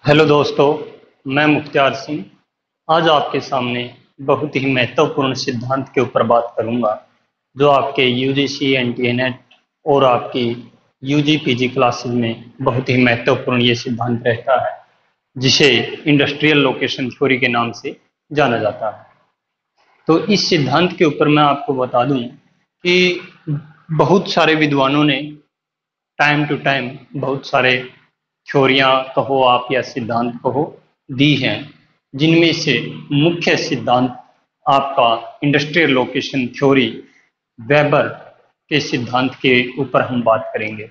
Hello दोस्तों, मैं मुख्तार सिंह आज आपके सामने बहुत ही महत्वपूर्ण सिद्धांत के ऊपर बात करूंगा जो आपके यूजीसी एनटीए नेट और आपकी यूजी पीजी क्लासेस में बहुत ही महत्वपूर्ण ये सिद्धांत रहता है जिसे इंडस्ट्रियल लोकेशन थ्योरी के नाम से जाना जाता है। तो इस सिद्धांत के ऊपर मैं आपको बता दूं कि बहुत सारे विद्वानों ने टाइम टू टाइम बहुत सारे थ्योरियां कहो आप या सिद्धांत कहो दी हैं, जिनमें से मुख्य सिद्धांत आपका इंडस्ट्रियल लोकेशन थ्योरी वेबर के सिद्धांत के ऊपर हम बात करेंगे।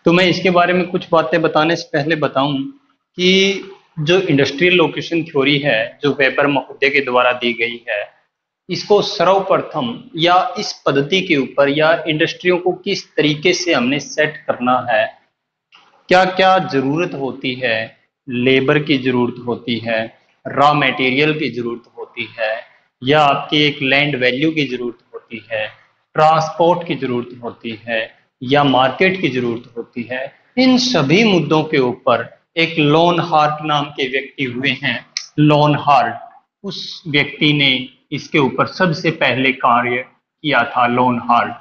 तो मैं इसके बारे में कुछ बातें बताने से पहले बताऊं कि जो इंडस्ट्रियल लोकेशन थ्योरी है जो वेबर महोदय के द्वारा दी गई है, इसको सर्वप्रथम या इस पद्धति के ऊपर या इंडस्ट्रियों को किस तरीके से हमने सेट करना है, क्या क्या जरूरत होती है, लेबर की जरूरत होती है, रॉ मटेरियल की जरूरत होती है, या आपकी एक लैंड वैल्यू की जरूरत होती है, ट्रांसपोर्ट की जरूरत होती है, या मार्केट की जरूरत होती है। इन सभी मुद्दों के ऊपर एक लॉन हार्ट नाम के व्यक्ति हुए हैं। लॉन हार्ट, उस व्यक्ति ने इसके ऊपर सबसे पहले कार्य किया था। लॉन हार्ट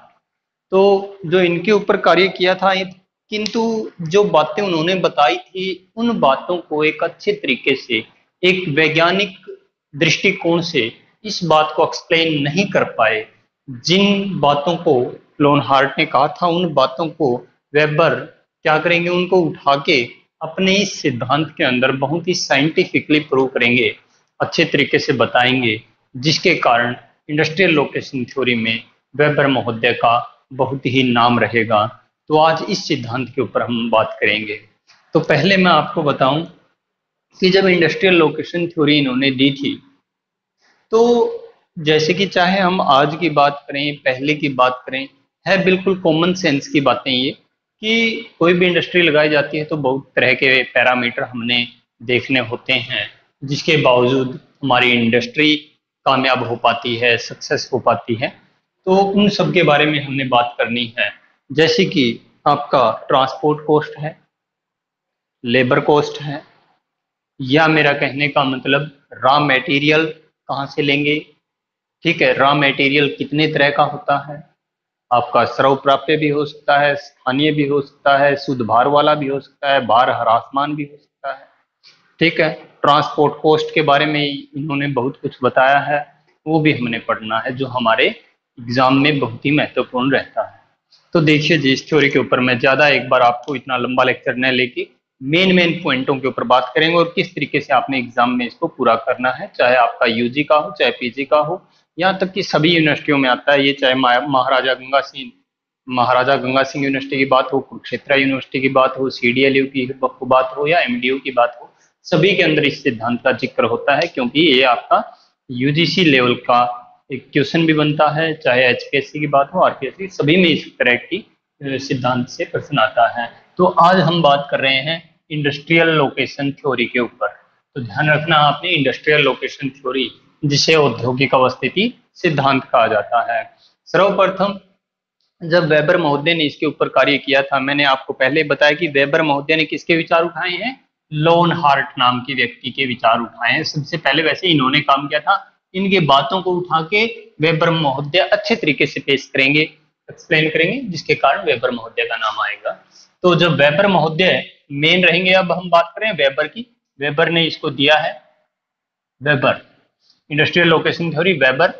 तो जो इनके ऊपर कार्य किया था, किंतु जो बातें उन्होंने बताई थी उन बातों को एक अच्छे तरीके से एक वैज्ञानिक दृष्टिकोण से इस बात को एक्सप्लेन नहीं कर पाए। जिन बातों को लोन हार्ट ने कहा था उन बातों को वेबर क्या करेंगे, उनको उठा के अपने इस सिद्धांत के अंदर बहुत ही साइंटिफिकली प्रूव करेंगे, अच्छे तरीके से बताएंगे, जिसके कारण इंडस्ट्रियल लोकेशन थ्योरी में वेबर महोदय का बहुत ही नाम रहेगा। तो आज इस सिद्धांत के ऊपर हम बात करेंगे। तो पहले मैं आपको बताऊं कि जब इंडस्ट्रियल लोकेशन थ्योरी इन्होंने दी थी, तो जैसे कि चाहे हम आज की बात करें पहले की बात करें, है बिल्कुल कॉमन सेंस की बातें ये कि कोई भी इंडस्ट्री लगाई जाती है तो बहुत तरह के पैरामीटर हमने देखने होते हैं, जिसके बावजूद हमारी इंडस्ट्री कामयाब हो पाती है, सक्सेस हो पाती है। तो उन सब के बारे में हमने बात करनी है, जैसे कि आपका ट्रांसपोर्ट कॉस्ट है, लेबर कॉस्ट है, या मेरा कहने का मतलब रॉ मटेरियल कहाँ से लेंगे। ठीक है, रॉ मटेरियल कितने तरह का होता है, आपका सर्व प्राप्य भी हो सकता है, स्थानीय भी हो सकता है, शुद्ध भार वाला भी हो सकता है, भार ह्रासमान भी हो सकता है। ठीक है, ट्रांसपोर्ट कॉस्ट के बारे में इन्होंने बहुत कुछ बताया है, वो भी हमने पढ़ना है, जो हमारे एग्जाम में बहुत ही महत्वपूर्ण रहता है। तो देखिए जी, इस थ्योरी के ऊपर मैं ज्यादा एक बार आपको इतना लंबा लेक्चर न लेके मेन मेन पॉइंटों के ऊपर बात करेंगे और किस तरीके से आपने एग्जाम में इसको पूरा करना है, चाहे आपका यूजी का हो चाहे पीजी का हो, यहाँ तक कि सभी यूनिवर्सिटियों में आता है ये, चाहे महाराजा गंगा सिंह यूनिवर्सिटी की बात हो, कुरुक्षेत्र यूनिवर्सिटी की बात हो, सीडीएलयू की बात हो, या एमडीयू की बात हो, सभी के अंदर इस सिद्धांत का जिक्र होता है, क्योंकि ये आपका यूजीसी लेवल का एक क्वेश्चन भी बनता है, चाहे एचपीएससी की बात हो, आरपीएससी, सभी में इस तरह की सिद्धांत से प्रश्न आता है। तो आज हम बात कर रहे हैं इंडस्ट्रियल लोकेशन थ्योरी के ऊपर। तो ध्यान रखना आपने, इंडस्ट्रियल लोकेशन थ्योरी, जिसे औद्योगिक अवस्थिति सिद्धांत कहा जाता है। सर्वप्रथम जब वेबर महोदय ने इसके ऊपर कार्य किया था, मैंने आपको पहले बताया कि वेबर महोदय ने किसके विचार उठाए हैं, लोन हार्ट नाम के व्यक्ति के विचार उठाए हैं सबसे पहले। वैसे इन्होंने काम किया था, इनके बातों को उठा के वेबर महोदय अच्छे तरीके से पेश करेंगे, एक्सप्लेन करेंगे, जिसके कारण वेबर महोदय का नाम आएगा। तो जब वेबर महोदय मेन रहेंगे, अब हम बात करें वेबर की, वेबर ने इसको दिया है। Weber industrial location theory, weber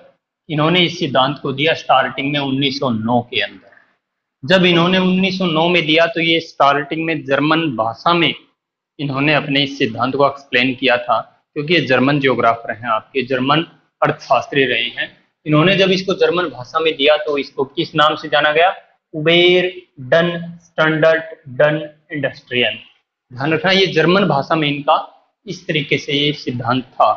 इन्होंने इस सिद्धांत को दिया स्टार्टिंग में 1909 के अंदर। जब इन्होंने 1909 में दिया तो ये स्टार्टिंग में जर्मन भाषा में इन्होंने अपने इस सिद्धांत को एक्सप्लेन किया था, क्योंकि ये जर्मन जियोग्राफर हैं, आपके जर्मन अर्थशास्त्री रहे हैं। इन्होंने जब इसको जर्मन भाषा में दिया तो इसको किस नाम से जाना गया, Uber done standard done industrial. ध्यान रखना, ये जर्मन भाषा में इनका इस तरीके से ये सिद्धांत था।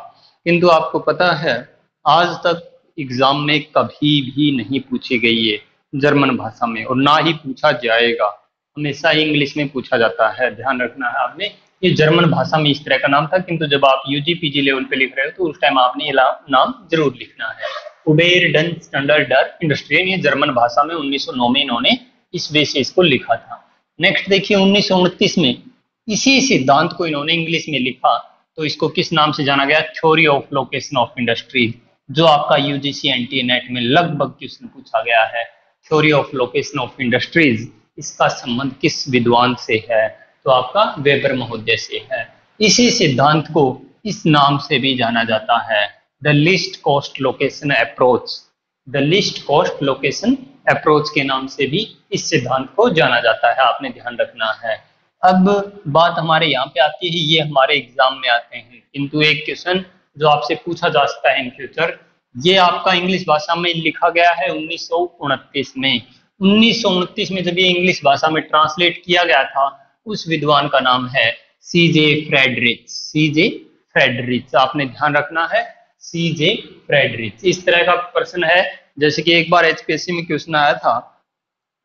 किंतु आपको पता है आज तक एग्जाम में कभी भी नहीं पूछी गई है जर्मन भाषा में, और ना ही पूछा जाएगा, हमेशा इंग्लिश में पूछा जाता है। ध्यान रखना है आपने, ये जर्मन भाषा में इस तरह का नाम था, किंतु जब आप यूजी पीजी लेवल पे लिख रहे हो तो उस टाइम आपने ये नाम जरूर लिखना है, उबेर डन स्टैंडर्ड डर इंडस्ट्रियल। ये जर्मन भाषा में 1909 में इन्होंने इस वे से इसको लिखा था। नेक्स्ट देखिए 1929 में इसी सिद्धांत को इन्होंने इंग्लिश में लिखा, तो इसको किस नाम से जाना गया? Theory of location of industries, जो आपका यूजीसी एनटीए नेट में लगभग क्वेश्चन पूछा गया है। Theory of location of industries, इसका संबंध किस विद्वान से है? तो आपका वेबर महोदय से है। इसी सिद्धांत को इस नाम से भी जाना जाता है, the least cost location approach. The least cost location approach के नाम से भी इस सिद्धांत को जाना जाता है, आपने ध्यान रखना है। अब बात हमारे यहाँ पे आती है, ये हमारे एग्जाम में आते हैं, किंतु एक क्वेश्चन जो आपसे पूछा जा सकता है इन फ्यूचर, ये आपका इंग्लिश भाषा में लिखा गया है 1929 में। 1929 में जब ये इंग्लिश भाषा में ट्रांसलेट किया गया था, उस विद्वान का नाम है सीजे फ्रेडरिच। सीजे फ्रेडरिच, आपने ध्यान रखना है, सीजे फ्रेडरिच। इस तरह का प्रश्न है, जैसे कि एक बार एचपीएससी में क्वेश्चन आया था,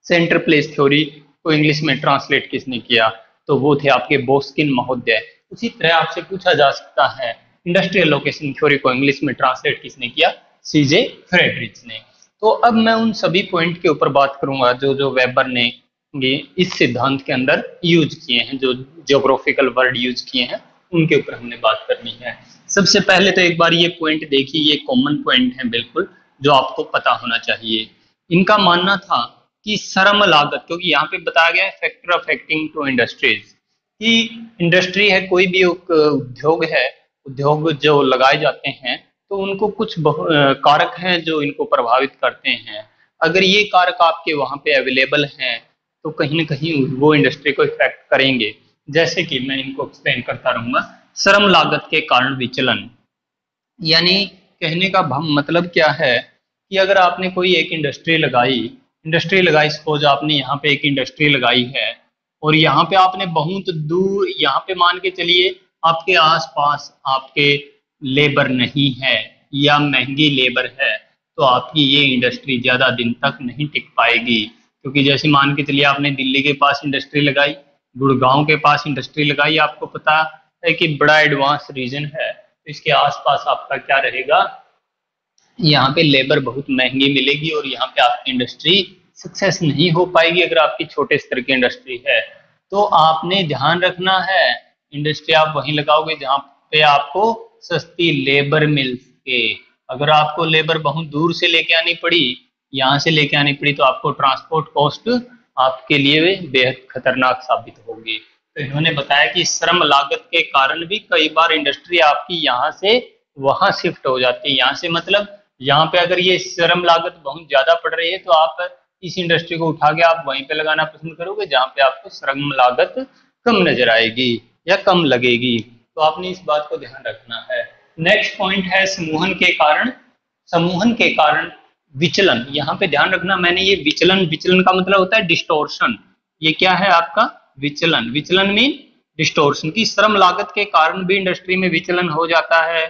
सेंटर प्लेस थ्योरी को इंग्लिश में ट्रांसलेट किसने किया? तो वो थे आपके बोस्किन महोदय। उसी तरह आपसे पूछा जा सकता है, इंडस्ट्रियल लोकेशन थ्योरी को इंग्लिश में ट्रांसलेट किसने किया? सीजे फ्रेडरिच ने। तो अब मैं उन सभी पॉइंट के ऊपर बात करूंगा जो जो वेबर ने ये इस सिद्धांत के अंदर यूज किए हैं, जो ज्योग्राफिकल वर्ड यूज किए हैं, उनके ऊपर हमने बात करनी है। सबसे पहले तो एक बार ये पॉइंट देखिए, ये कॉमन पॉइंट है बिल्कुल, जो आपको पता होना चाहिए। इनका मानना था कि श्रम लागत, क्योंकि यहाँ पे बताया गया है फैक्टर अफेक्टिंग टू इंडस्ट्रीज, कि इंडस्ट्री है, कोई भी उद्योग है, उद्योग जो लगाए जाते हैं, तो उनको कुछ कारक हैं जो इनको प्रभावित करते हैं। अगर ये कारक आपके वहाँ पे अवेलेबल हैं, तो कहीं ना कहीं वो इंडस्ट्री को इफेक्ट करेंगे। जैसे कि मैं इनको एक्सप्लेन करता रहूंगा। श्रम लागत के कारण विचलन, यानी कहने का मतलब क्या है कि अगर आपने कोई एक इंडस्ट्री लगाई, सपोज आपने यहाँ पे एक इंडस्ट्री लगाई है, और यहाँ पे आपने बहुत दूर, यहाँ पे मान के चलिए आपके आसपास आपके लेबर नहीं है या महंगी लेबर है, तो आपकी ये इंडस्ट्री ज्यादा दिन तक नहीं टिक पाएगी। क्योंकि जैसे मान के चलिए आपने दिल्ली के पास इंडस्ट्री लगाई, गुड़गांव के पास इंडस्ट्री लगाई, आपको पता है कि बड़ा एडवांस रीजन है, तो इसके आसपास आपका क्या रहेगा? यहाँ पे लेबर बहुत महंगी मिलेगी और यहाँ पे आपकी इंडस्ट्री सक्सेस नहीं हो पाएगी अगर आपकी छोटे स्तर की इंडस्ट्री है। तो आपने ध्यान रखना है, इंडस्ट्री आप वहीं लगाओगे जहाँ पे आपको सस्ती लेबर मिल सके। अगर आपको लेबर बहुत दूर से लेके आनी पड़ी, यहाँ से लेके आनी पड़ी, तो आपको ट्रांसपोर्ट कॉस्ट आपके लिए बेहद खतरनाक साबित होगी। तो इन्होंने बताया कि श्रम लागत के कारण भी कई बार इंडस्ट्री आपकी यहाँ से वहां शिफ्ट हो जाती है। यहाँ से मतलब यहाँ पे अगर ये श्रम लागत बहुत ज्यादा पड़ रही है, तो आप इस इंडस्ट्री को उठा के आप वहीं पे लगाना पसंद करोगे जहाँ पे आपको श्रम लागत कम नजर आएगी या कम लगेगी। तो आपने इस बात को ध्यान रखना है। नेक्स्ट पॉइंट है समूहन के कारण। समूहन के कारण विचलन, यहाँ पे ध्यान रखना, मैंने ये विचलन, विचलन का मतलब होता है डिस्टोर्शन। ये क्या है आपका? विचलन। विचलन मीन डिस्टोर्शन, की श्रम लागत के कारण भी इंडस्ट्री में विचलन हो जाता है,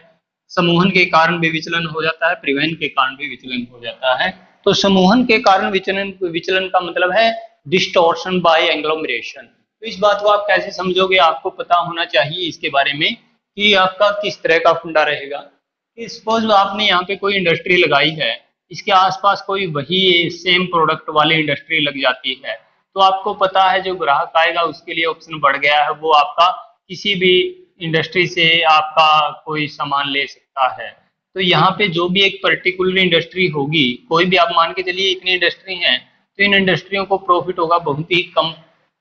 समूहन के कारण भी विचलन हो जाता है, परिवहन के कारण भी विचलन हो जाता है। तो समूहन के कारण विचलन, विचलन का मतलब है डिस्टोर्शन बाय एंग्लोमरेशन। तो इस बात को आप कैसे समझोगे? आपको पता होना चाहिए इसके बारे में कि आपका किस तरह का फंडा रहेगा। कि सपोज आपने यहाँ पे कोई इंडस्ट्री लगाई है, इसके आसपास कोई वही सेम प्रोडक्ट वाली इंडस्ट्री लग जाती है, तो आपको पता है जो ग्राहक आएगा उसके लिए ऑप्शन बढ़ गया है, वो आपका किसी भी इंडस्ट्री से आपका कोई सामान ले सकता है। तो यहाँ पे जो भी एक पर्टिकुलर इंडस्ट्री होगी, कोई भी आप मान के चलिए इतनी इंडस्ट्री हैं, तो इन इंडस्ट्रियों को प्रॉफिट होगा, बहुत ही कम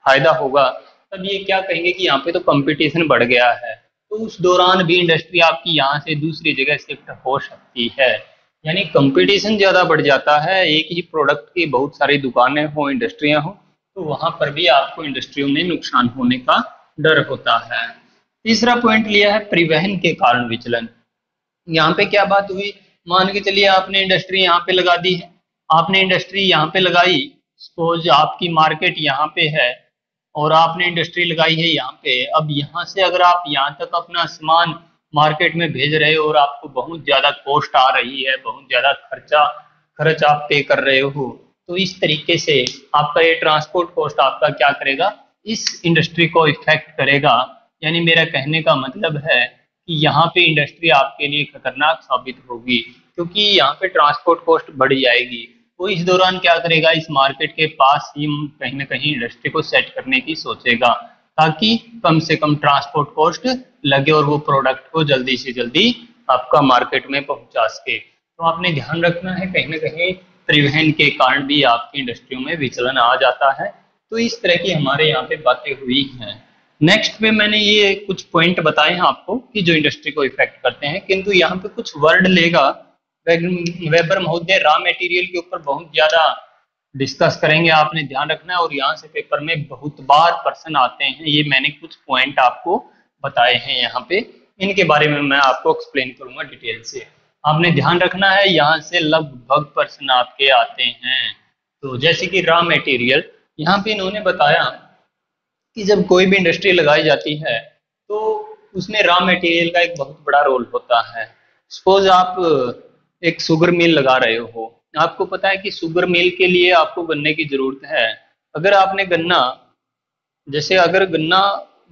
फायदा होगा। तब ये क्या कहेंगे कि यहाँ पे तो कंपटीशन बढ़ गया है, तो उस दौरान भी इंडस्ट्री आपकी यहाँ से दूसरी जगह शिफ्ट हो सकती है। यानी कंपटीशन ज्यादा बढ़ जाता है, एक ही प्रोडक्ट की बहुत सारी दुकानें हो, इंडस्ट्रियां हो, तो वहां पर भी आपको इंडस्ट्रियों में नुकसान होने का डर होता है। तीसरा पॉइंट लिया है परिवहन के कारण विचलन। यहाँ पे क्या बात हुई? मान के चलिए आपने इंडस्ट्री यहाँ पे लगा दी है, आपने इंडस्ट्री यहाँ पे लगाई, सपोज आपकी मार्केट यहाँ पे है और आपने इंडस्ट्री लगाई है यहाँ पे। अब यहाँ से अगर आप यहाँ तक अपना सामान मार्केट में भेज रहे हो और आपको बहुत ज्यादा कॉस्ट आ रही है, बहुत ज्यादा खर्च आप पे कर रहे हो, तो इस तरीके से आपका ये ट्रांसपोर्ट कॉस्ट आपका क्या करेगा? इस इंडस्ट्री को इफेक्ट करेगा। यानी मेरा कहने का मतलब है कि यहाँ पे इंडस्ट्री आपके लिए खतरनाक साबित होगी, क्योंकि यहाँ पे ट्रांसपोर्ट कॉस्ट बढ़ जाएगी। वो इस दौरान क्या करेगा? इस मार्केट के पास ही कहीं ना कहीं इंडस्ट्री को सेट करने की सोचेगा, ताकि कम से कम ट्रांसपोर्ट कॉस्ट लगे और वो प्रोडक्ट को जल्दी से जल्दी आपका मार्केट में पहुंचा सके। तो आपने ध्यान रखना है, कहीं ना कहीं परिवहन के कारण भी आपकी इंडस्ट्रियों में विचलन आ जाता है। तो इस तरह की हमारे यहाँ पे बातें हुई हैं। नेक्स्ट पे मैंने ये कुछ पॉइंट बताए हैं आपको कि जो इंडस्ट्री को इफेक्ट करते हैं, किंतु यहाँ पे कुछ वर्ड लेगा वेबर महोदय रॉ मटेरियल के ऊपर बहुत ज्यादा डिस्कस करेंगे, आपने ध्यान रखना है। और यहाँ से पेपर में बहुत बार प्रश्न आते हैं, ये मैंने कुछ पॉइंट आपको बताए हैं यहाँ पे, इनके बारे में मैं आपको एक्सप्लेन करूंगा डिटेल से। आपने ध्यान रखना है, यहाँ से लगभग प्रश्न आपके आते हैं। तो जैसे कि रॉ मटेरियल, यहाँ पे इन्होंने बताया कि जब कोई भी इंडस्ट्री लगाई जाती है तो उसमें रॉ मटेरियल का एक बहुत बड़ा रोल होता है। सपोज आप एक शुगर मिल लगा रहे हो, आपको पता है कि शुगर मिल के लिए आपको गन्ने की जरूरत है। अगर आपने गन्ना, जैसे अगर गन्ना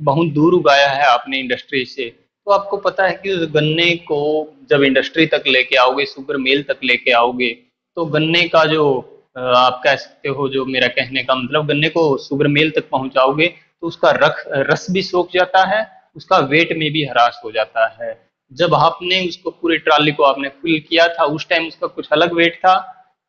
बहुत दूर उगाया है आपने इंडस्ट्री से, तो आपको पता है कि उस गन्ने को जब इंडस्ट्री तक लेके आओगे, शुगर मिल तक लेके आओगे, तो गन्ने का जो आप कह सकते हो, जो मेरा कहने का मतलब, गन्ने को शुगर मिल तक पहुंचाओगे तो उसका रस भी सोख जाता है, उसका वेट में भी ह्रास हो जाता है। जब आपने उसको पूरी ट्राली को आपने फिल किया था उस टाइम उसका कुछ अलग वेट था,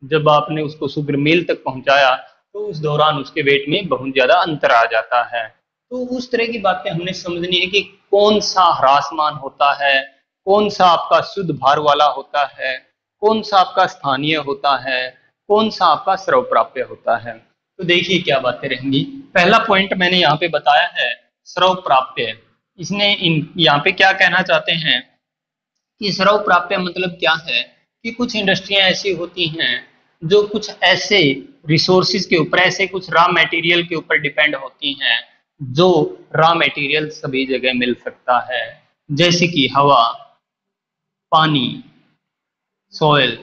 जब आपने उसको शुगर मिल तक पहुंचाया तो उस दौरान उसके वेट में बहुत ज्यादा अंतर आ जाता है। तो उस तरह की बातें हमने समझनी है कि कौन सा ह्रासमान होता है, कौन सा आपका शुद्ध भार वाला होता है, कौन सा आपका स्थानीय होता है, कौन सा आपका स्रव प्राप्य होता है। तो देखिए क्या बातें रहेंगी। पहला पॉइंट मैंने यहाँ पे बताया है स्रव प्राप्य। इसने यहाँ पे क्या कहना चाहते हैं कि स्रव प्राप्य मतलब क्या है कि कुछ इंडस्ट्रियां ऐसी होती हैं जो कुछ ऐसे रिसोर्सेज के ऊपर, ऐसे कुछ रॉ मटेरियल के ऊपर डिपेंड होती हैं जो रॉ मटेरियल सभी जगह मिल सकता है, जैसे कि हवा, पानी, सॉयल,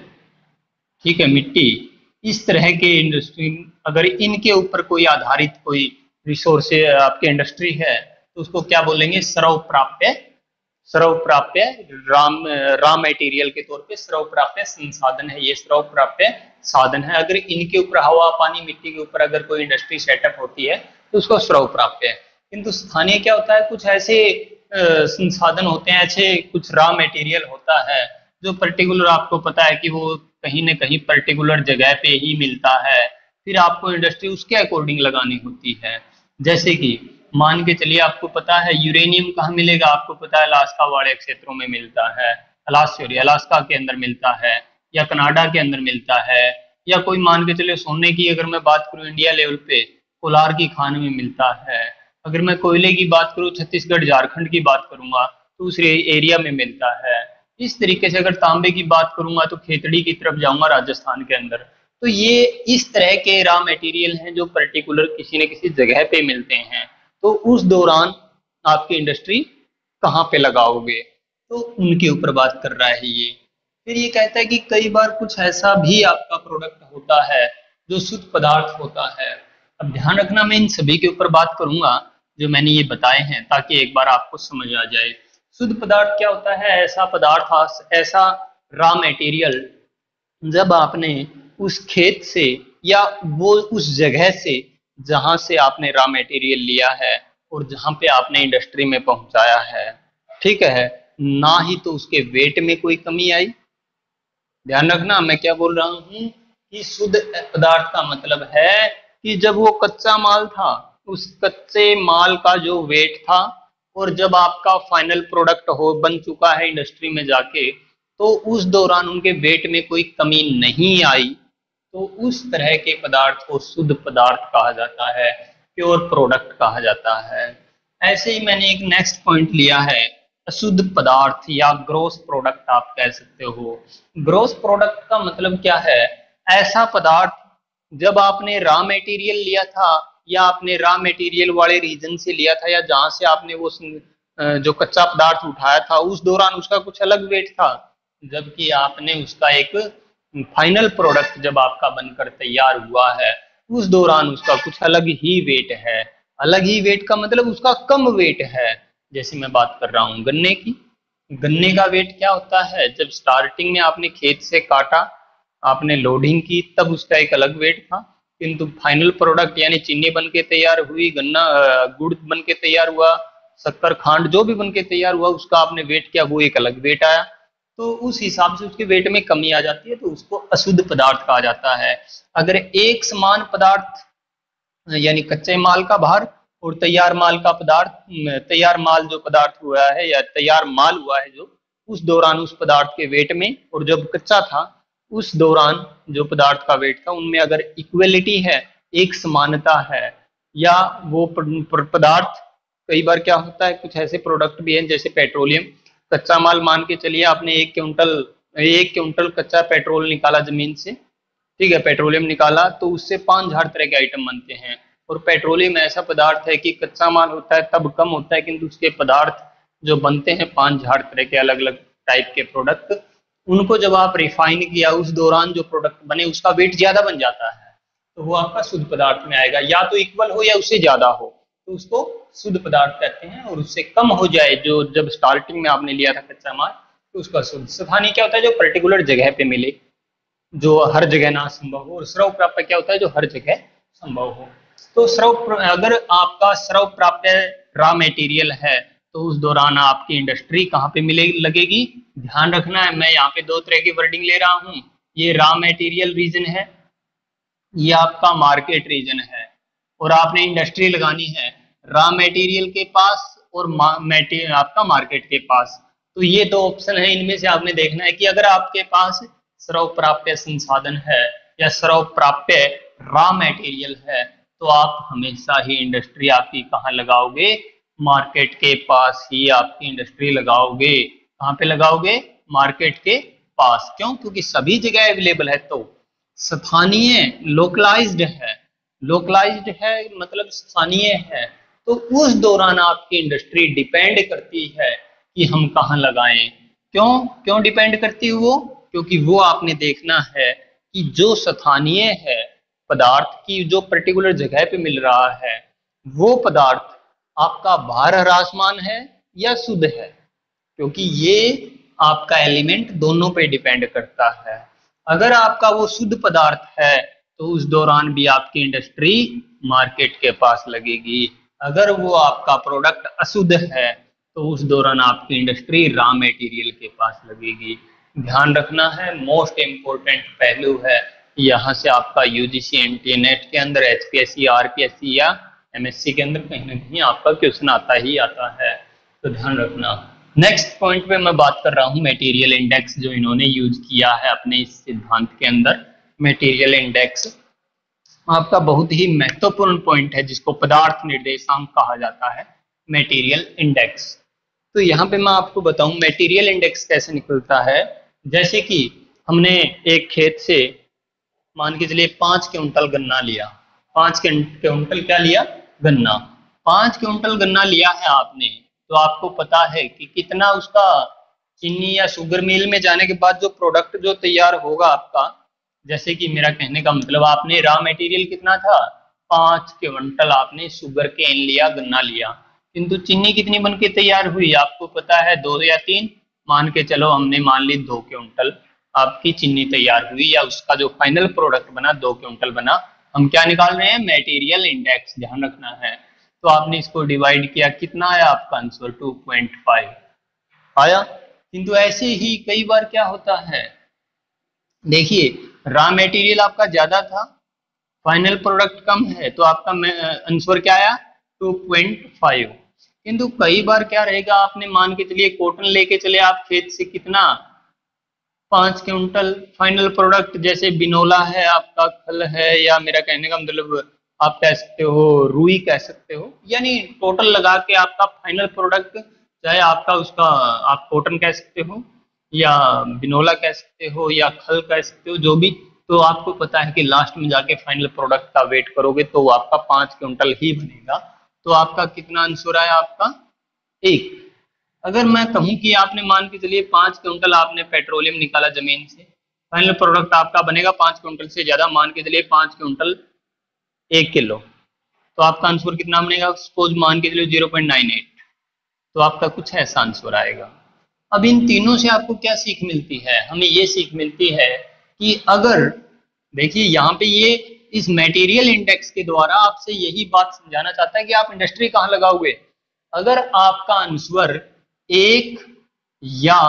ठीक है, मिट्टी। इस तरह के इंडस्ट्री, अगर इनके ऊपर कोई आधारित कोई रिसोर्स आपके इंडस्ट्री है तो उसको क्या बोलेंगे, स्रव प्राप्य। स्रव प्राप्य रॉ मटेरियल के तौर पे स्रव प्राप्य संसाधन है, ये स्रव प्राप्य साधन है। अगर इनके ऊपर हवा, पानी, मिट्टी के ऊपर अगर कोई इंडस्ट्री सेटअप होती है तो उसको स्रव प्राप्य है। किंतु स्थानीय क्या होता है, कुछ ऐसे संसाधन होते हैं, ऐसे कुछ रॉ मटेरियल होता है जो पर्टिकुलर आपको पता है कि वो कहीं ना कहीं पर्टिकुलर जगह पे ही मिलता है, फिर आपको इंडस्ट्री उसके अकॉर्डिंग लगानी होती है। जैसे कि मान के चलिए आपको पता है यूरेनियम कहाँ मिलेगा, आपको पता है अलास्का वाले क्षेत्रों में मिलता है, अलास्का के अंदर मिलता है, या कनाडा के अंदर मिलता है, या कोई मान के चलिए सोने की अगर मैं बात करूं इंडिया लेवल पे कोलार की खान में मिलता है। अगर मैं कोयले की बात करूं, छत्तीसगढ़ झारखंड की बात करूंगा तो उस एरिया में मिलता है। इस तरीके से अगर तांबे की बात करूंगा तो खेतड़ी की तरफ जाऊंगा राजस्थान के अंदर। तो ये इस तरह के रॉ मटेरियल हैं जो पर्टिकुलर किसी न किसी जगह पे मिलते हैं। तो उस दौरान आपकी इंडस्ट्री कहाँ पे लगाओगे, तो उनके ऊपर बात कर रहा है ये। फिर ये कहता है कि कई बार कुछ ऐसा भी आपका प्रोडक्ट होता है जो शुद्ध पदार्थ होता है। अब ध्यान रखना, मैं इन सभी के ऊपर बात करूंगा जो मैंने ये बताए हैं, ताकि एक बार आपको समझ आ जाए। शुद्ध पदार्थ क्या होता है, ऐसा पदार्थ, ऐसा रॉ मटेरियल जब आपने उस खेत से या वो उस जगह से जहां से आपने रॉ मटेरियल लिया है और जहां पे आपने इंडस्ट्री में पहुंचाया है, ठीक है, ना ही तो उसके वेट में कोई कमी आई। ध्यान रखना मैं क्या बोल रहा हूँ कि शुद्ध पदार्थ का मतलब है कि जब वो कच्चा माल था, उस कच्चे माल का जो वेट था, और जब आपका फाइनल प्रोडक्ट हो बन चुका है इंडस्ट्री में जाके, तो उस दौरान उनके वेट में कोई कमी नहीं आई, तो उस तरह के पदार्थ को शुद्ध पदार्थ कहा जाता है, प्योर प्रोडक्ट कहा जाता है। ऐसे ही मैंने एक नेक्स्ट पॉइंट लिया है अशुद्ध पदार्थ या ग्रोस प्रोडक्ट आप कह सकते हो। ग्रोस प्रोडक्ट का मतलब क्या है, ऐसा पदार्थ जब आपने रॉ मटेरियल लिया था या आपने रॉ मटेरियल वाले रीजन से लिया था या जहां से आपने वो जो कच्चा पदार्थ उठाया था उस दौरान उसका कुछ अलग वेट था, जबकि आपने उसका एक फाइनल प्रोडक्ट जब आपका बनकर तैयार हुआ है उस दौरान उसका कुछ अलग ही वेट है। अलग ही वेट का मतलब उसका कम वेट है। जैसे मैं बात कर रहा हूँ गन्ने की, गन्ने का वेट क्या होता है, जब स्टार्टिंग में आपने खेत से काटा, आपने लोडिंग की, तब उसका एक अलग वेट था। किंतु फाइनल प्रोडक्ट यानी चीनी बन के तैयार हुई, गन्ना गुड़ बन के तैयार हुआ, शक्कर खांड जो भी बन के तैयार हुआ, उसका आपने वेट किया, वो एक अलग वेट आया, तो उस हिसाब से उसके वेट में कमी आ जाती है, तो उसको अशुद्ध पदार्थ कहा जाता है। अगर एक समान पदार्थ यानी कच्चे माल का भार और तैयार माल का पदार्थ, तैयार माल जो पदार्थ हुआ है या तैयार माल हुआ है जो, उस दौरान उस पदार्थ के वेट में, और जब कच्चा था उस दौरान जो पदार्थ का वेट था, उनमें अगर इक्वलिटी है, एक समानता है, या वो पदार्थ, कई बार क्या होता है कुछ ऐसे प्रोडक्ट भी हैं जैसे पेट्रोलियम, कच्चा माल मान के चलिए आपने 1 क्विंटल कच्चा पेट्रोल निकाला जमीन से, ठीक है, पेट्रोलियम निकाला, तो उससे 5,000 तरह के आइटम बनते हैं। और पेट्रोलियम ऐसा पदार्थ है कि कच्चा माल होता है तब कम होता है, किंतु उसके पदार्थ जो बनते हैं 5,000 तरह के अलग अलग टाइप के प्रोडक्ट, उनको जब आप रिफाइन किया उस दौरान जो प्रोडक्ट बने उसका वेट ज्यादा बन जाता है, तो वो आपका शुद्ध पदार्थ में आएगा, या तो इक्वल हो या उससे ज्यादा हो, तो उसको शुद्ध पदार्थ कहते हैं। और उससे कम हो जाए, जो जब स्टार्टिंग में आपने लिया था कच्चा माल, तो उसका शुद्ध। स्थानीय क्या होता है, जो पर्टिकुलर जगह पे मिले, जो हर जगह ना संभव हो। और स्रव प्राप्य क्या होता है, जो हर जगह संभव हो। तो अगर आपका स्रव प्राप्य रॉ मेटीरियल है, तो उस दौरान आपकी इंडस्ट्री कहाँ पे मिले लगेगी, ध्यान रखना है, मैं यहाँ पे 2 तरह की वर्डिंग ले रहा हूँ। ये रॉ मेटीरियल रीजन है, ये आपका मार्केट रीजन है, और आपने इंडस्ट्री लगानी है रॉ मेटीरियल के पास और आपका मार्केट के पास। तो ये 2 ऑप्शन है, इनमें से आपने देखना है कि अगर आपके पास स्रव प्राप्य संसाधन है या स्रव प्राप्य रॉ मेटीरियल है, तो आप हमेशा ही इंडस्ट्री आपकी कहाँ लगाओगे, मार्केट के पास ही आपकी इंडस्ट्री लगाओगे। कहाँ पे लगाओगे, मार्केट के पास। क्यों, क्योंकि सभी जगह अवेलेबल है, तो स्थानीय लोकलाइज्ड है, लोकलाइज्ड है मतलब स्थानीय है, तो उस दौरान आपकी इंडस्ट्री डिपेंड करती है कि हम कहाँ लगाएं। क्यों क्यों डिपेंड करती है वो, क्योंकि वो आपने देखना है कि जो स्थानीय है पदार्थ की, जो पर्टिकुलर जगह पे मिल रहा है, वो पदार्थ आपका भार ह्रासमान है या शुद्ध है, क्योंकि ये आपका एलिमेंट दोनों पे डिपेंड करता है। अगर आपका वो शुद्ध पदार्थ है, तो उस दौरान भी आपकी इंडस्ट्री मार्केट के पास लगेगी। अगर वो आपका प्रोडक्ट अशुद्ध है, तो उस दौरान आपकी इंडस्ट्री रॉ मटेरियल के पास लगेगी। ध्यान रखना है, मोस्ट इम्पोर्टेंट पहलू है। यहाँ से आपका यूजीसी एनटीए नेट के अंदर, एचपीएससी, आरपीएससी या एमएससी के अंदर कहीं ना कहीं आपका क्वेश्चन आता ही आता है, तो ध्यान रखना। नेक्स्ट पॉइंट पे मैं बात कर रहा हूँ मटेरियल इंडेक्स, जो इन्होंने यूज किया है अपने इस सिद्धांत के अंदर। मटेरियल इंडेक्स आपका बहुत ही महत्वपूर्ण पॉइंट है, जिसको पदार्थ निर्देशांक कहा जाता है, मटेरियल इंडेक्स। तो यहाँ पे मैं आपको बताऊं मटेरियल इंडेक्स कैसे निकलता है। जैसे कि हमने एक खेत से मान के चलिए 5 क्विंटल गन्ना लिया, 5 क्विंटल क्या लिया, गन्ना। 5 क्विंटल गन्ना लिया है आपने, तो आपको पता है कि कितना उसका चीनी या शुगर मिल में जाने के बाद जो प्रोडक्ट जो तैयार होगा आपका, जैसे कि मेरा कहने का मतलब आपने रॉ मटेरियल कितना था, 5 क्विंटल आपने शुगर केन लिया, गन्ना लिया, किंतु चीनी कितनी बन के तैयार हुई आपको पता है, 2 या 3, मान के चलो हमने मान ली 2 क्विंटल आपकी चीनी तैयार हुई, या उसका जो फाइनल प्रोडक्ट बना 2 क्विंटल बना। हम क्या निकाल रहे हैं, मटेरियल इंडेक्स, ध्यान रखना है। तो आपने इसको डिवाइड किया, कितना आया आपका आंसर, 2.5 आया। किंतु ऐसे ही कई बार क्या होता है, देखिए रॉ मटेरियल आपका ज्यादा था, फाइनल प्रोडक्ट कम है, तो आपका आंसर क्या आया, 2.5। किंतु कई बार क्या रहेगा, आपने मान के चलिए कॉटन लेके चले आप खेत से, कितना, 5 क्विंटल फाइनल प्रोडक्ट, जैसे बिनोला है आपका, खल है, या मेरा कहने का मतलब आप कह सकते हो रुई कह सकते हो, यानी टोटल लगा के आपका फाइनल प्रोडक्ट, चाहे आपका उसका आप कॉटन कह सकते हो या बिनोला कह सकते हो या खल कह सकते हो, जो भी, तो आपको पता है कि लास्ट में जाके फाइनल प्रोडक्ट का वेट करोगे तो वो आपका 5 क्विंटल ही बनेगा। तो आपका कितना आंसर आया, आपका 1। अगर मैं कहूं कि आपने मान के चलिए 5 क्विंटल आपने पेट्रोलियम निकाला जमीन से, फाइनल प्रोडक्ट आपका बनेगा 5 क्विंटल से ज्यादा, मान के चलिए 5 क्विंटल 1 किलो, तो आपका आंसर कितना बनेगा, सपोज मान के चलिए 0.98, तो आपका कुछ ऐसा आंसर आएगा। अब इन तीनों से आपको क्या सीख मिलती है, हमें ये सीख मिलती है कि अगर देखिए यहाँ पे ये इस मटेरियल इंडेक्स के द्वारा आपसे यही बात समझाना चाहता है कि आप इंडस्ट्री कहाँ लगाओगे। अगर आपका आंसर एक या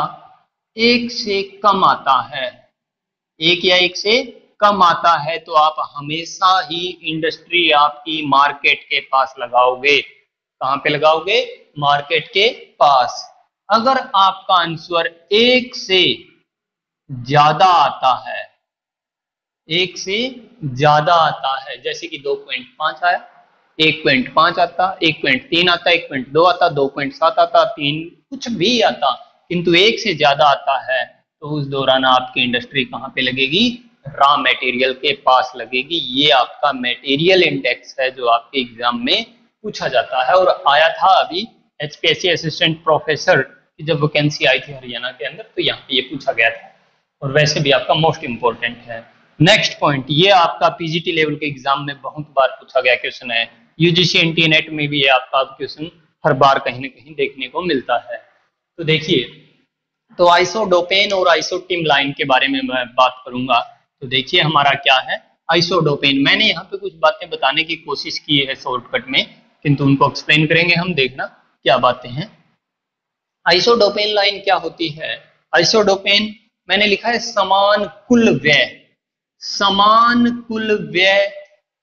एक से कम आता है, एक या एक से कम आता है, तो आप हमेशा ही इंडस्ट्री आपकी मार्केट के पास लगाओगे। कहां पे लगाओगे? मार्केट के पास। अगर आपका आंसर एक से ज्यादा आता है, एक से ज्यादा आता है, जैसे कि 2.5 आया, 1.5 आता, 1.3 आता, 1.2 आता, 2.7 आता, 3 कुछ भी आता, किंतु एक से ज्यादा आता है, तो उस दौरान आपकी इंडस्ट्री कहां पे लगेगी? रॉ मटेरियल के पास लगेगी। ये आपका मटेरियल इंडेक्स है जो आपके एग्जाम में पूछा जाता है और आया था अभी एचपीएससी असिस्टेंट प्रोफेसर की जब वैकेंसी आई थी हरियाणा के अंदर, तो यहाँ पे ये पूछा गया था और वैसे भी आपका मोस्ट इंपॉर्टेंट है। नेक्स्ट पॉइंट, ये आपका पीजीटी लेवल के एग्जाम में बहुत बार पूछा गया क्वेश्चन है, यूजीसी एनटीए नेट में भी ये आपका क्वेश्चन हर बार कहीं ना कहीं देखने को मिलता है। तो देखिए, तो आइसोडोपेन और आइसोटिम लाइन के बारे में मैं बात करूंगा। तो देखिए हमारा क्या है आइसोडोपेन। मैंने यहाँ पे कुछ बातें बताने की कोशिश की है शॉर्टकट में, किंतु उनको एक्सप्लेन करेंगे हम, देखना क्या बातें हैं। आइसोडोपेन लाइन क्या होती है? आइसोडोपेन मैंने लिखा है समान कुल व्यय, समान कुल व्यय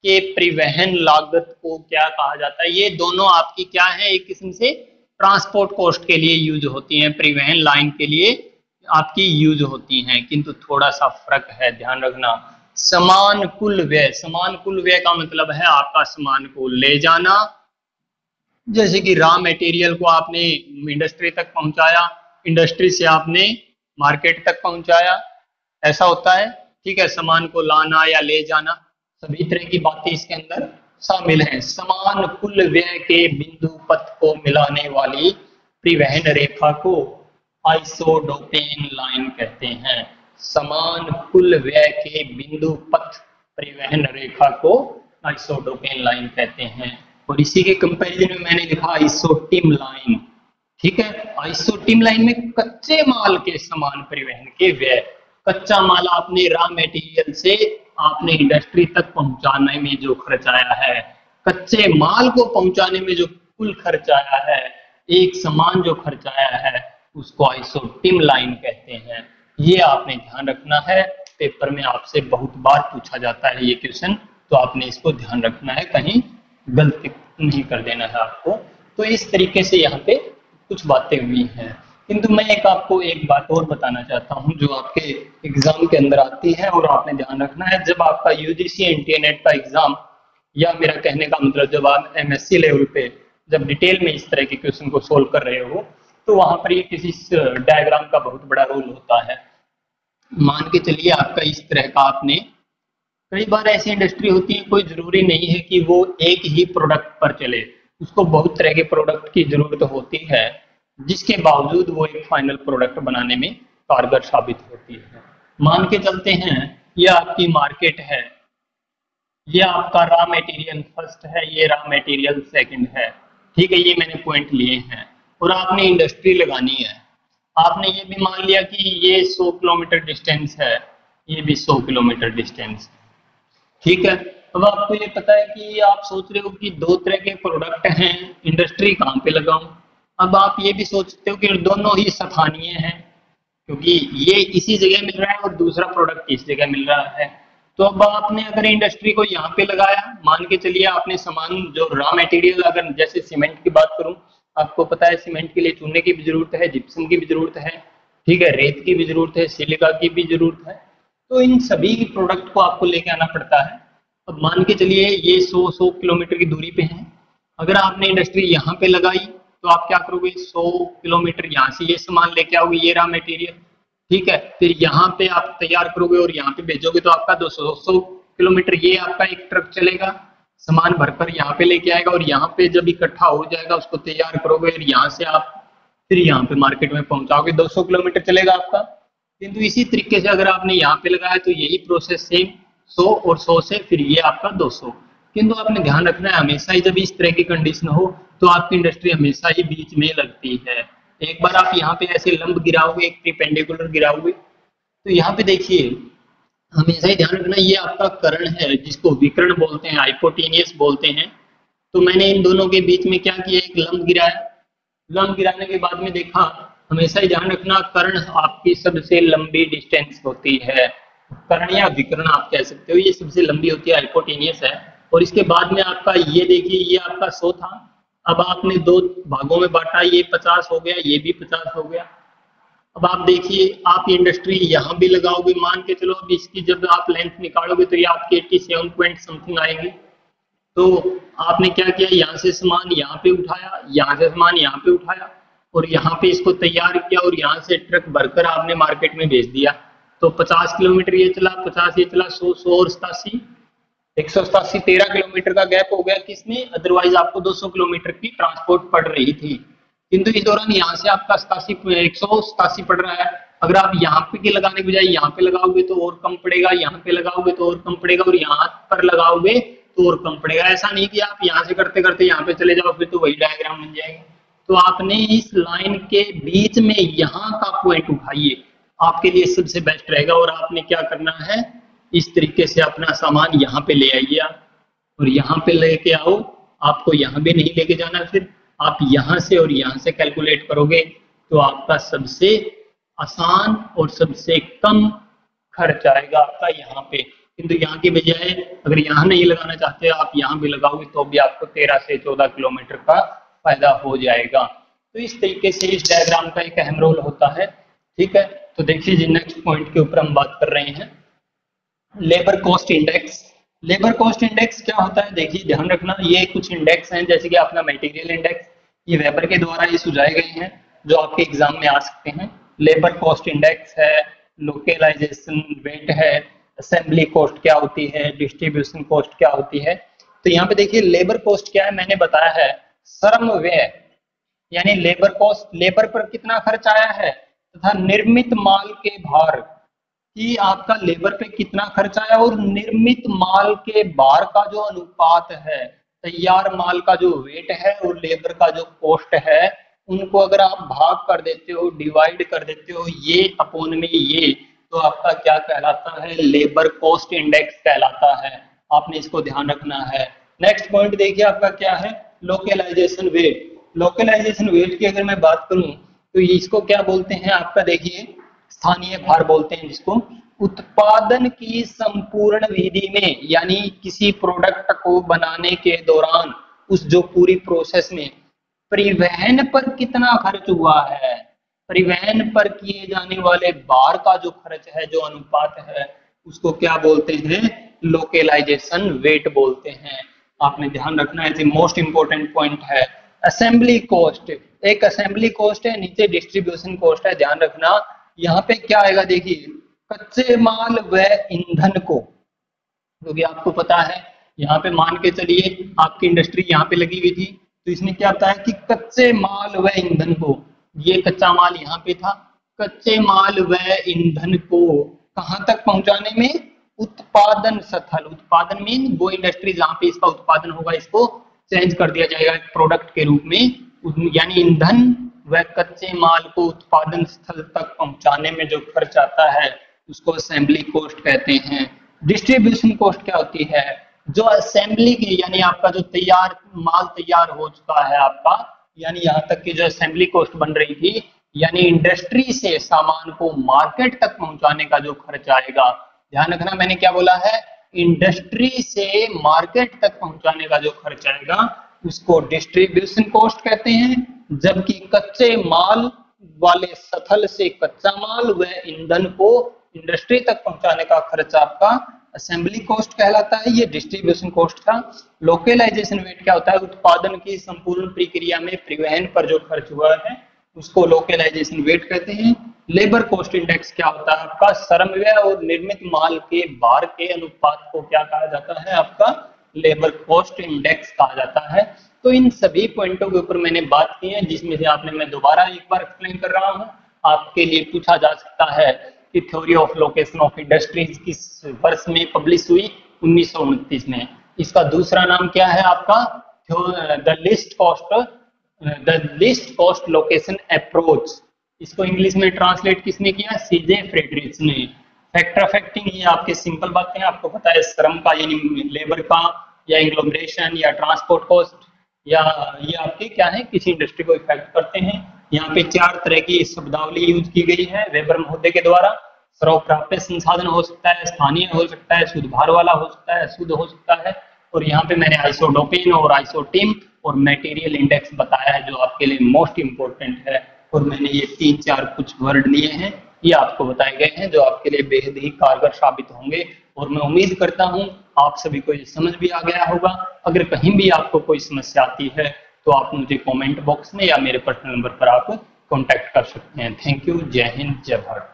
के परिवहन लागत को क्या कहा जाता है? ये दोनों आपकी क्या है, एक किस्म से ट्रांसपोर्ट कॉस्ट के लिए यूज होती हैं, परिवहन लाइन के लिए आपकी यूज होती हैं, किंतु थोड़ा सा फर्क है, ध्यान रखना। समान कुल व्यय, समान कुल व्यय का मतलब है आपका सामान को ले जाना, जैसे कि रॉ मटेरियल को आपने इंडस्ट्री तक पहुंचाया, इंडस्ट्री से आपने मार्केट तक पहुंचाया, ऐसा होता है। ठीक है, सामान को लाना या ले जाना, सभी तरह की बातें इसके अंदर शामिल हैं। समान कुल व्यय के बिंदु पथ को मिलाने वाली परिवहन रेखा को आइसोडोपेन लाइन कहते हैं। समान कुल व्यय के बिंदु पथ परिवहन रेखा को आइसोडोपेन लाइन कहते हैं। और इसी के कंपैरिजन में मैंने लिखा आइसोटिम लाइन। ठीक है, आइसोटिम लाइन में कच्चे माल के समान परिवहन के व्यय, कच्चा माल आपने रॉ मटेरियल से आपने इंडस्ट्री तक पहुंचाने में जो खर्च आया है, कच्चे माल को पहुंचाने में जो कुल खर्च आया है, एक समान जो खर्च आया है, उसको आइसोटिम लाइन कहते हैं। ये आपने ध्यान रखना है, पेपर में आपसे बहुत बार पूछा जाता है ये क्वेश्चन, तो आपने इसको ध्यान रखना है, कहीं गलती नहीं कर देना है आपको। तो इस तरीके से यहाँ पे कुछ बातें हुई हैं, किंतु मैं आपको एक बात और बताना चाहता हूँ जो आपके एग्जाम के अंदर आती है और आपने ध्यान रखना है। जब आपका यूजीसी एनटीए नेट का एग्जाम, या मेरा कहने का मतलब जब आप एमएससी लेवल पे जब डिटेल में इस तरह के क्वेश्चन को सोल्व कर रहे हो, तो वहां पर ये किसी डायग्राम का बहुत बड़ा रोल होता है। मान के चलिए आपका इस तरह का, आपने कई बार ऐसी इंडस्ट्री होती है, कोई जरूरी नहीं है कि वो एक ही प्रोडक्ट पर चले, उसको बहुत तरह के प्रोडक्ट की जरूरत होती है, जिसके बावजूद वो एक फाइनल प्रोडक्ट बनाने में कारगर साबित होती है। मान के चलते हैं ये आपकी मार्केट है, ये आपका रॉ मटेरियल फर्स्ट है, ये रॉ मटेरियल सेकंड है। ठीक है, ये मैंने पॉइंट लिए हैं और आपने इंडस्ट्री लगानी है। आपने ये भी मान लिया कि ये 100 किलोमीटर डिस्टेंस है, ये भी 100 किलोमीटर डिस्टेंस। ठीक है, अब आपको ये पता है कि आप सोच रहे हो कि दो तरह के प्रोडक्ट हैं, इंडस्ट्री कहाँ पे लगाऊं। अब आप ये भी सोचते हो कि दोनों ही स्थानीय हैं, क्योंकि ये इसी जगह मिल रहा है और दूसरा प्रोडक्ट इस जगह मिल रहा है। तो अब आपने अगर इंडस्ट्री को यहाँ पे लगाया, मान के चलिए आपने सामान जो रॉ मटेरियल, अगर जैसे सीमेंट की बात करूं, आपको पता है सीमेंट के लिए चूने की भी जरूरत है, जिप्सम की भी जरूरत है, ठीक है, रेत की भी जरूरत है, सिलिका की भी जरूरत है। तो इन सभी प्रोडक्ट को आपको लेके आना पड़ता है। अब मान के चलिए ये 100 किलोमीटर की दूरी पे है, अगर आपने इंडस्ट्री यहाँ पे लगाई तो आप क्या करोगे, 100 किलोमीटर यहाँ से ये सामान लेके आओगे, ये रॉ मटेरियल, ठीक है, फिर यहाँ पे आप तैयार करोगे और यहाँ पे भेजोगे, तो आपका 200 किलोमीटर ये आपका एक ट्रक चलेगा, सामान भरकर यहाँ पे लेके आएगा और यहाँ पे जब इकट्ठा हो जाएगा उसको तैयार करोगे और यहाँ से आप फिर यहाँ पे मार्केट में पहुंचाओगे, 200 किलोमीटर चलेगा आपका। किंतु इसी तरीके से अगर आपने यहाँ पे लगाया तो यही प्रोसेस सेम, 100 और 100 से फिर ये आपका 200। किंतु आपने ध्यान रखना है, हमेशा ही जब इस तरह की कंडीशन हो तो आपकी इंडस्ट्री हमेशा ही बीच में लगती है। एक बार आप यहाँ पे ऐसे लंब गिराओगे, एक परपेंडिकुलर गिराओगे, तो यहाँ पे देखिए हमेशा ही ध्यान रखना ये आपका कर्ण है जिसको विकर्ण बोलते हैं, हाइपोटेनियस बोलते हैं। तो मैंने इन दोनों के बीच में क्या किया, एक लंब गिराया। लंब गिराने के बाद में देखा, हमेशा ही ध्यान रखना कर्ण आपकी सबसे लंबी डिस्टेंस होती है। कर्ण या विकर्ण आप कह सकते हो, ये सबसे लंबी होती है, हाइपोटेनियस है। और इसके बाद में आपका ये देखिए, ये आपका 100 था। अब आपने दो भागों में बांटा, ये 50 हो गया, ये भी 50 हो गया। अब आप देखिए, आप इंडस्ट्री यहाँ भी लगाओगे, मान के चलो अब इसकी जब आप लेंथ निकालोगे तो ये आपकी 87 पॉइंट समथिंग आएगी। तो आपने क्या किया, यहाँ से सामान यहाँ पे उठाया, यहाँ से सामान यहाँ पे उठाया, और यहाँ पे इसको तैयार किया, और यहाँ से ट्रक भरकर आपने मार्केट में भेज दिया। तो 50 किलोमीटर ये चला, 50 ये चला, 100, 100 और 87, 187, 13 किलोमीटर का गैप हो गया किसमें, अदरवाइज आपको 200 किलोमीटर की ट्रांसपोर्ट पड़ रही थी। किंतु इस दौरान यहाँ से आपका 187 पड़ रहा है। अगर आप यहाँ पे के लगाने के बजाय यहाँ पे लगाओगे तो और कम पड़ेगा, यहाँ पे लगाओगे तो और कम पड़ेगा, और यहाँ पर लगाओगे तो और कम पड़ेगा। ऐसा नहीं कि आप यहाँ से करते करते यहाँ पे चले जाओ, फिर तो वही डायग्राम बन जाएगा। तो आपने इस लाइन के बीच में यहाँ का पॉइंट उठाइए, आपके लिए सबसे बेस्ट रहेगा। और आपने क्या करना है, इस तरीके से अपना सामान यहाँ पे ले आइए आप, और यहाँ पे लेके आओ। आपको यहाँ भी नहीं लेके जाना, फिर आप यहाँ से और यहाँ से कैलकुलेट करोगे तो आपका सबसे आसान और सबसे कम खर्च आएगा आपका यहाँ पे। किंतु यहाँ की बजाय अगर यहाँ नहीं लगाना चाहते आप यहाँ भी लगाओगे तो भी आपको 13 से 14 किलोमीटर का फायदा हो जाएगा। तो इस तरीके से इस डायग्राम का एक अहम रोल होता है। ठीक है, तो देखिए जी, नेक्स्ट पॉइंट के ऊपर हम बात कर रहे हैं, labour cost index. Labour cost index क्या होता है, देखिए ध्यान रखना, ये कुछ इंडेक्स हैं, जैसे कि अपना मटेरियल इंडेक्स, ये वेबर के द्वारा ये सुझाए गए हैं जो आपके एग्जाम में आ सकते हैं। लेबर कॉस्ट इंडेक्स है, लोकलाइजेशन वेट है, असेंबली कॉस्ट क्या होती है, डिस्ट्रीब्यूशन कॉस्ट क्या होती है। तो यहाँ पे देखिए लेबर कॉस्ट क्या है, मैंने बताया है श्रम व्यय, यानी लेबर कॉस्ट, लेबर पर कितना खर्च आया है, तथा निर्मित माल के भार कि आपका लेबर पे कितना खर्च आया, और निर्मित माल के भार का जो अनुपात है, तैयार माल का जो वेट है और लेबर का जो कॉस्ट है, उनको अगर आप भाग कर देते हो, डिवाइड कर देते हो ये अपोन में ये, तो आपका क्या कहलाता है, लेबर कॉस्ट इंडेक्स कहलाता है। आपने इसको ध्यान रखना है। नेक्स्ट पॉइंट देखिए आपका क्या है, लोकलाइजेशन वेट। लोकलाइजेशन वेट की अगर मैं बात करूं तो इसको क्या बोलते हैं आपका, देखिए स्थानीय भार बोलते हैं जिसको। उत्पादन की संपूर्ण विधि में, यानी किसी प्रोडक्ट को बनाने के दौरान उस जो पूरी प्रोसेस में परिवहन पर कितना खर्च हुआ है, परिवहन पर किए जाने वाले भार का जो खर्च है, जो अनुपात है, उसको क्या बोलते हैं, लोकलाइजेशन वेट बोलते हैं। आपने ध्यान रखना है, मोस्ट इंपोर्टेंट पॉइंट है। असेंबली कॉस्ट, एक असेंबली कॉस्ट है, नीचे डिस्ट्रीब्यूशन कॉस्ट है, ध्यान रखना। यहाँ पे क्या आएगा, देखिए कच्चे माल व ईंधन को, क्योंकि आपको पता है यहाँ पे मान के चलिए आपकी इंडस्ट्री यहाँ पे लगी हुई थी, तो इसमें क्या होता है कि कच्चे माल व ईंधन को, ये कच्चा माल यहाँ पे था, कच्चे माल व ईंधन को कहाँ तक पहुंचाने में, उत्पादन स्थल, उत्पादन मीन वो इंडस्ट्री जहाँ पे इसका उत्पादन होगा, इसको चेंज कर दिया जाएगा एक प्रोडक्ट के रूप में, यानी ईंधन व कच्चे माल को उत्पादन स्थल तक पहुंचाने में जो खर्च आता है उसको असेंबली कॉस्ट कहते हैं। डिस्ट्रीब्यूशन कॉस्ट क्या होती है, जो असेंबली की, यानी आपका जो तैयार माल तैयार हो चुका है आपका, यानी यहाँ तक की जो असेंबली कॉस्ट बन रही थी, यानी इंडस्ट्री से सामान को मार्केट तक पहुंचाने का जो खर्च आएगा, ध्यान रखना मैंने क्या बोला है, इंडस्ट्री से मार्केट तक पहुंचाने का जो खर्च आएगा उसको डिस्ट्रीब्यूशन कॉस्ट कहते हैं। जबकि कच्चे माल वाले स्थल से कच्चा माल व ईंधन को इंडस्ट्री तक पहुंचाने का खर्च आपका असेंबली कॉस्ट कहलाता है, ये डिस्ट्रीब्यूशन कॉस्ट था। लोकलाइजेशन वेट क्या होता है, उत्पादन की संपूर्ण प्रक्रिया में परिवहन पर जो खर्च हुआ है उसको लोकलाइजेशन वेट कहते हैं। लेबर कॉस्ट इंडेक्स क्या होता है आपका, श्रम व्यय और निर्मित माल के भार के अनुपात को क्या कहा जाता है, आपका लेबर कॉस्ट इंडेक्स कहा जाता है। तो इन सभी पॉइंटों के ऊपर मैंने बात की है, जिसमें से आपने, मैं दोबारा एक बार एक्सप्लेन कर रहा हूं, आपके लिए पूछा जा सकता है कि theory of location of industries किस वर्ष में पब्लिश हुई, 1929 में। इसका दूसरा नाम क्या है आपका, the list cost location approach. इसको इंग्लिश में ट्रांसलेट किसने किया, सीजे फ्रेडरिक्स ने। फैक्टर अफेक्टिंग, ये आपके सिंपल बातें हैं, आपको पता है श्रम का यानी लेबर का, या इंग्लोमरेशन, या ट्रांसपोर्ट कॉस्ट, या ये आपके क्या है किसी इंडस्ट्री को इफेक्ट करते हैं। यहाँ पे 4 तरह की शब्दावली यूज की गई है वेबर महोदय के द्वारा। सर्वप्राप्य संसाधन हो सकता है, स्थानीय हो सकता है, शुद्ध भार वाला हो सकता है, शुद्ध हो सकता है। और यहाँ पे मैंने आइसोडोपेन और आइसोटीम और मटेरियल इंडेक्स बताया है जो आपके लिए मोस्ट इंपॉर्टेंट है। और मैंने ये 3-4 कुछ वर्ड लिए हैं, ये आपको बताए गए हैं जो आपके लिए बेहद ही कारगर साबित होंगे। और मैं उम्मीद करता हूँ आप सभी को ये समझ भी आ गया होगा। अगर कहीं भी आपको कोई समस्या आती है तो आप मुझे कमेंट बॉक्स में या मेरे पर्सनल नंबर पर आप कांटेक्ट कर सकते हैं। Thank you. जय हिंद, जय भारत।